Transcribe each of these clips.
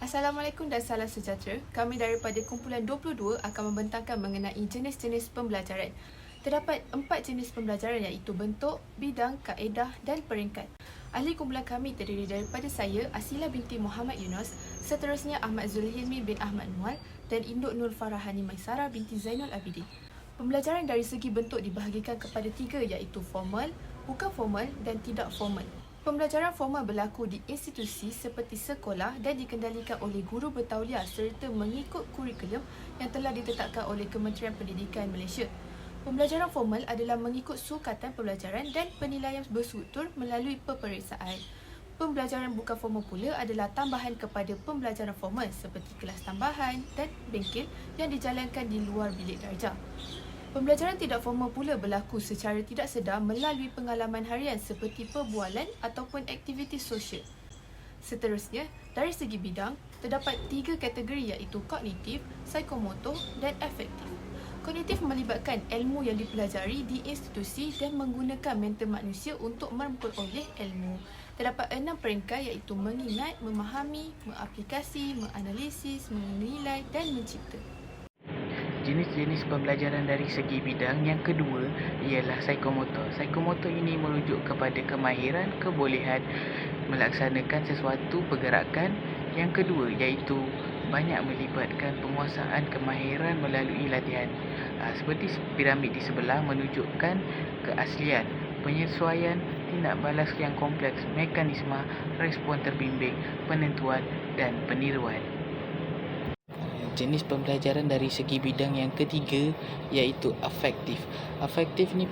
Assalamualaikum dan salam sejahtera. Kami daripada kumpulan 22 akan membentangkan mengenai jenis-jenis pembelajaran. Terdapat 4 jenis pembelajaran iaitu bentuk, bidang, kaedah dan peringkat. Ahli kumpulan kami terdiri daripada saya, Asila binti Muhammad Yunus, seterusnya Ahmad Zulhilmi bin Ahmad Mual dan Induk Nur Farahani Maisara binti Zainul Abidin. Pembelajaran dari segi bentuk dibahagikan kepada 3 iaitu formal, bukan formal dan tidak formal. Pembelajaran formal berlaku di institusi seperti sekolah dan dikendalikan oleh guru bertauliah serta mengikut kurikulum yang telah ditetapkan oleh Kementerian Pendidikan Malaysia. Pembelajaran formal adalah mengikut sukatan pembelajaran dan penilaian berstruktur melalui peperiksaan. Pembelajaran bukan formal pula adalah tambahan kepada pembelajaran formal seperti kelas tambahan dan bengkel yang dijalankan di luar bilik darjah. Pembelajaran tidak formal pula berlaku secara tidak sedar melalui pengalaman harian seperti perbualan ataupun aktiviti sosial. Seterusnya, dari segi bidang, terdapat 3 kategori iaitu kognitif, psikomotor dan afektif. Kognitif melibatkan ilmu yang dipelajari di institusi dan menggunakan mental manusia untuk memperoleh ilmu. Terdapat 6 peringkat iaitu mengingat, memahami, mengaplikasi, menganalisis, menilai dan mencipta. Jenis-jenis pembelajaran dari segi bidang yang kedua ialah psikomotor. Psikomotor ini merujuk kepada kemahiran, kebolehan melaksanakan sesuatu pergerakan. Yang kedua iaitu banyak melibatkan penguasaan kemahiran melalui latihan. Seperti piramid di sebelah menunjukkan keaslian, penyesuaian, tindak balas yang kompleks, mekanisme, respon terbimbing, penentuan dan peniruan. Jenis pembelajaran dari segi bidang yang ketiga iaitu afektif. Afektif ni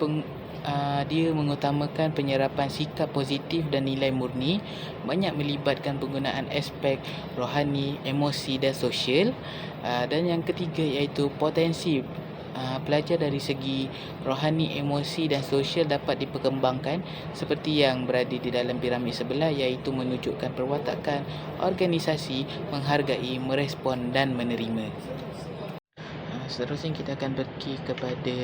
dia mengutamakan penyerapan sikap positif dan nilai murni, banyak melibatkan penggunaan aspek rohani, emosi dan sosial. Dan yang ketiga iaitu potensi. Pelajar dari segi rohani, emosi dan sosial dapat diperkembangkan seperti yang berada di dalam piramid sebelah iaitu menunjukkan perwatakan, organisasi, menghargai, merespon dan menerima. Seterusnya kita akan pergi kepada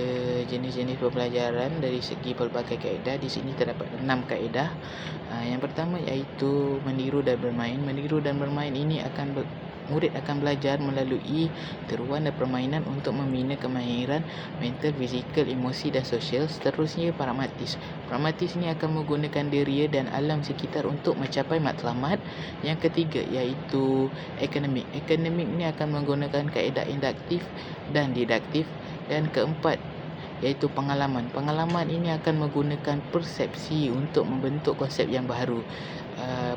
jenis-jenis pembelajaran dari segi pelbagai kaedah. Di sini terdapat 6 kaedah. Yang pertama iaitu meniru dan bermain. Meniru dan bermain ini murid akan belajar melalui teruan dan permainan untuk membina kemahiran mental, fizikal, emosi dan sosial. Seterusnya pragmatis. Pragmatis ini akan menggunakan diri dan alam sekitar untuk mencapai matlamat. Yang ketiga iaitu akademik. Akademik ini akan menggunakan kaedah induktif dan didaktif. Dan keempat iaitu pengalaman. Pengalaman ini akan menggunakan persepsi untuk membentuk konsep yang baru.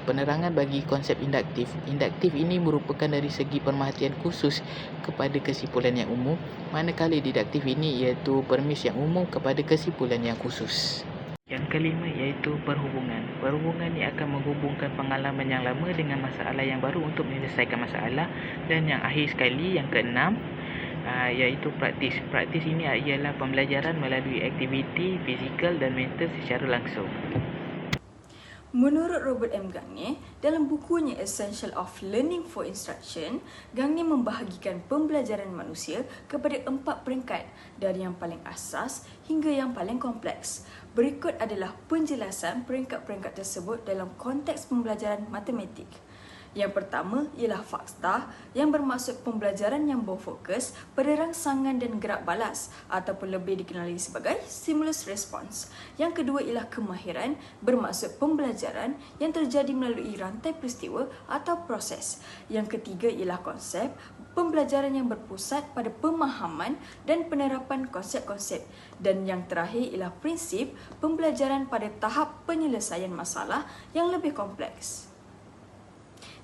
Penerangan bagi konsep induktif. Induktif ini merupakan dari segi perhatian khusus kepada kesimpulan yang umum, manakala didaktif ini iaitu permis yang umum kepada kesimpulan yang khusus. Yang kelima iaitu perhubungan. Perhubungan ini akan menghubungkan pengalaman yang lama dengan masalah yang baru untuk menyelesaikan masalah. Dan yang akhir sekali, yang keenam, iaitu praktis. Praktis ini ialah pembelajaran melalui aktiviti fizikal dan mental secara langsung. Menurut Robert M. Gagne, dalam bukunya Essential of Learning for Instruction, Gagne membahagikan pembelajaran manusia kepada 4 peringkat dari yang paling asas hingga yang paling kompleks. Berikut adalah penjelasan peringkat-peringkat tersebut dalam konteks pembelajaran matematik. Yang pertama ialah fakta yang bermaksud pembelajaran yang berfokus pada rangsangan dan gerak balas ataupun lebih dikenali sebagai stimulus response. Yang kedua ialah kemahiran bermaksud pembelajaran yang terjadi melalui rantai peristiwa atau proses. Yang ketiga ialah konsep pembelajaran yang berpusat pada pemahaman dan penerapan konsep-konsep. Dan yang terakhir ialah prinsip pembelajaran pada tahap penyelesaian masalah yang lebih kompleks.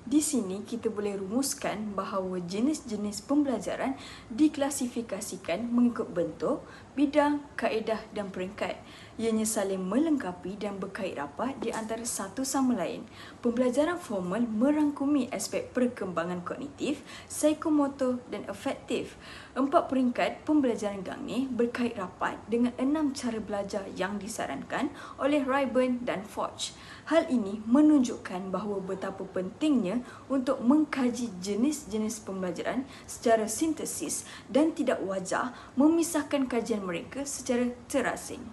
Di sini kita boleh rumuskan bahawa jenis-jenis pembelajaran diklasifikasikan mengikut bentuk, bidang, kaedah dan peringkat. Ianya saling melengkapi dan berkait rapat di antara satu sama lain. Pembelajaran formal merangkumi aspek perkembangan kognitif, psikomotor dan afektif. 4 peringkat pembelajaran Gagne berkait rapat dengan 6 cara belajar yang disarankan oleh Rayburn dan Foch. Hal ini menunjukkan bahawa betapa pentingnya untuk mengkaji jenis-jenis pembelajaran secara sintesis dan tidak wajar memisahkan kajian mereka secara terasing.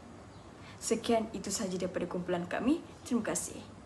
Sekian, itu sahaja daripada kumpulan kami. Terima kasih.